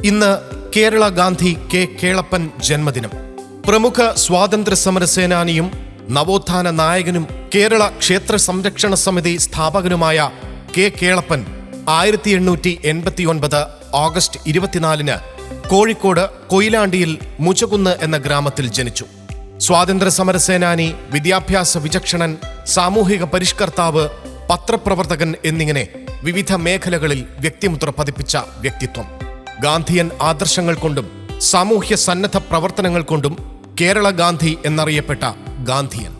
ഇന്ന് കേരള ഗാന്ധി കെ കേളപ്പൻ ജന്മദിനം. പ്രമുഖ സ്വാതന്ത്ര്യ സമര സേനാനിയും നവോത്ഥാന നായകനും കേരള ക്ഷേത്ര സംരക്ഷണ സമിതി സ്ഥാപകനുമായ കെ കേളപ്പൻ 1889 ഓഗസ്റ്റ് 24 കോഴിക്കോട് കൊയിലാണ്ടിയിൽ മുചകുന്ന് എന്ന ഗ്രാമത്തിൽ ജനിച്ചു. സ്വാതന്ത്ര്യ സമര സേനാനി, വിദ്യാഭ്യാസ വിചക്ഷണൻ, സാമൂഹിക പരിഷ്കർത്താവ്, പത്രപ്രവർത്തകൻ എന്നിങ്ങനെ വിവിധ മേഖലകളിൽ വ്യക്തിമുദ്ര പതിപ്പിച്ച വ്യക്തിത്വം. ഗാന്ധിയൻ ആദർശങ്ങൾ കൊണ്ടും സാമൂഹ്യ സന്നദ്ധ പ്രവർത്തനങ്ങൾ കൊണ്ടും കേരള ഗാന്ധി എന്നറിയപ്പെട്ട ഗാന്ധിയൻ.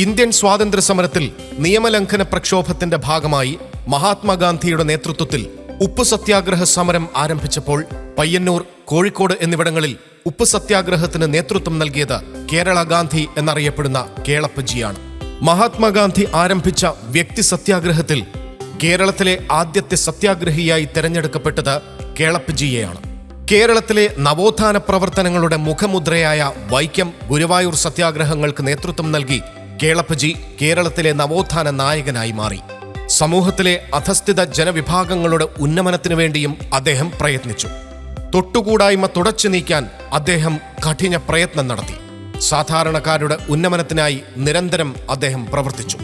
ഇന്ത്യൻ സ്വാതന്ത്ര്യ സമരത്തിൽ നിയമലംഘന പ്രക്ഷോഭത്തിന്റെ ഭാഗമായി മഹാത്മാഗാന്ധിയുടെ നേതൃത്വത്തിൽ ഉപ്പ് സത്യാഗ്രഹ സമരം ആരംഭിച്ചപ്പോൾ പയ്യന്നൂർ, കോഴിക്കോട് എന്നിവിടങ്ങളിൽ ഉപ്പ് സത്യാഗ്രഹത്തിന് നേതൃത്വം നൽകിയത് കേരള ഗാന്ധി എന്നറിയപ്പെടുന്ന കേളപ്പജിയാണ്. മഹാത്മാഗാന്ധി ആരംഭിച്ച വ്യക്തി സത്യാഗ്രഹത്തിൽ കേരളത്തിലെ ആദ്യത്തെ സത്യാഗ്രഹിയായി തെരഞ്ഞെടുക്കപ്പെട്ടത് കേളപ്പജിയെയാണ്. കേരളത്തിലെ നവോത്ഥാന പ്രവർത്തനങ്ങളുടെ മുഖമുദ്രയായ വൈക്കം, ഗുരുവായൂർ സത്യാഗ്രഹങ്ങൾക്ക് നേതൃത്വം നൽകി കേളപ്പജി കേരളത്തിലെ നവോത്ഥാന നായകനായി മാറി. സമൂഹത്തിലെ അധസ്ഥിത ജനവിഭാഗങ്ങളുടെ ഉന്നമനത്തിനു വേണ്ടിയും അദ്ദേഹം പ്രയത്നിച്ചു. തൊട്ടുകൂടായ്മ തുടച്ചു നീക്കാൻ അദ്ദേഹം കഠിന പ്രയത്നം നടത്തി. സാധാരണക്കാരുടെ ഉന്നമനത്തിനായി നിരന്തരം അദ്ദേഹം പ്രവർത്തിച്ചു.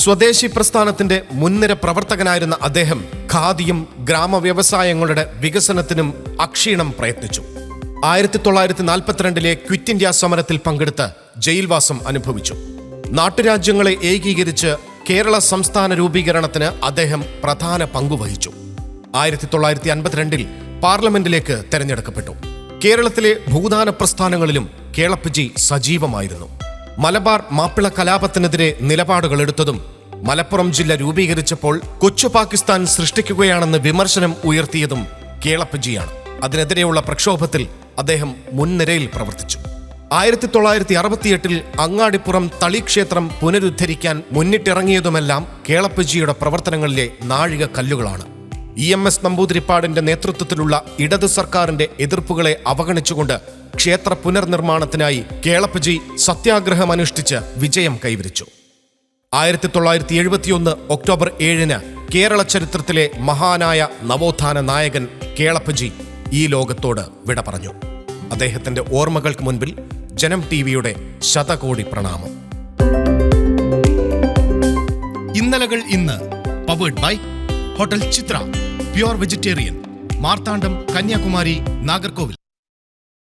സ്വദേശി പ്രസ്ഥാനത്തിന്റെ മുൻനിര പ്രവർത്തകനായിരുന്ന അദ്ദേഹം ഖാദിയും ഗ്രാമവ്യവസായങ്ങളുടെ വികസനത്തിനും അക്ഷീണം പ്രയത്നിച്ചു. 1942 ക്വിറ്റ് ഇന്ത്യ സമരത്തിൽ പങ്കെടുത്ത് ജയിൽവാസം അനുഭവിച്ചു. നാട്ടുരാജ്യങ്ങളെ ഏകീകരിച്ച് കേരള സംസ്ഥാന രൂപീകരണത്തിന് അദ്ദേഹം പ്രധാന പങ്കുവഹിച്ചു. 1952 പാർലമെന്റിലേക്ക് തെരഞ്ഞെടുക്കപ്പെട്ടു. കേരളത്തിലെ ഭൂദാന പ്രസ്ഥാനങ്ങളിലും കേളപ്പജി സജീവമായിരുന്നു. മലബാർ മാപ്പിള കലാപത്തിനെതിരെ നിലപാടുകൾ എടുത്തതും മലപ്പുറം ജില്ല രൂപീകരിച്ചപ്പോൾ കൊച്ചു പാകിസ്ഥാൻ സൃഷ്ടിക്കുകയാണെന്ന് വിമർശനം ഉയർത്തിയതും കേളപ്പജിയാണ്. അതിനെതിരെയുള്ള പ്രക്ഷോഭത്തിൽ അദ്ദേഹം മുൻനിരയിൽ പ്രവർത്തിച്ചു. 1968 അങ്ങാടിപ്പുറം തളിക്ഷേത്രം പുനരുദ്ധരിക്കാൻ മുന്നിട്ടിറങ്ങിയതുമെല്ലാം കേളപ്പജിയുടെ പ്രവർത്തനങ്ങളിലെ നാഴിക കല്ലുകളാണ്. EMS നമ്പൂതിരിപ്പാടിന്റെ നേതൃത്വത്തിലുള്ള ഇടതു സർക്കാരിന്റെ എതിർപ്പുകളെ അവഗണിച്ചുകൊണ്ട് ക്ഷേത്ര പുനർനിർമ്മാണത്തിനായി കേളപ്പജി സത്യാഗ്രഹം അനുഷ്ഠിച്ച് വിജയം കൈവരിച്ചു. 1971 ഒക്ടോബർ 7 കേരള ചരിത്രത്തിലെ മഹാനായ നവോത്ഥാന നായകൻ കേളപ്പജി ഈ ലോകത്തോട് വിട പറഞ്ഞു. അദ്ദേഹത്തിന്റെ ഓർമ്മകൾക്ക് മുൻപിൽ ജനം ടിവിയുടെ ശതകോടി പ്രണാമം. ഇന്നലകൾ ഇന്ന് powered by hotel Chitra, pure vegetarian, Marthandam, Kanyakumari, Nagercoil.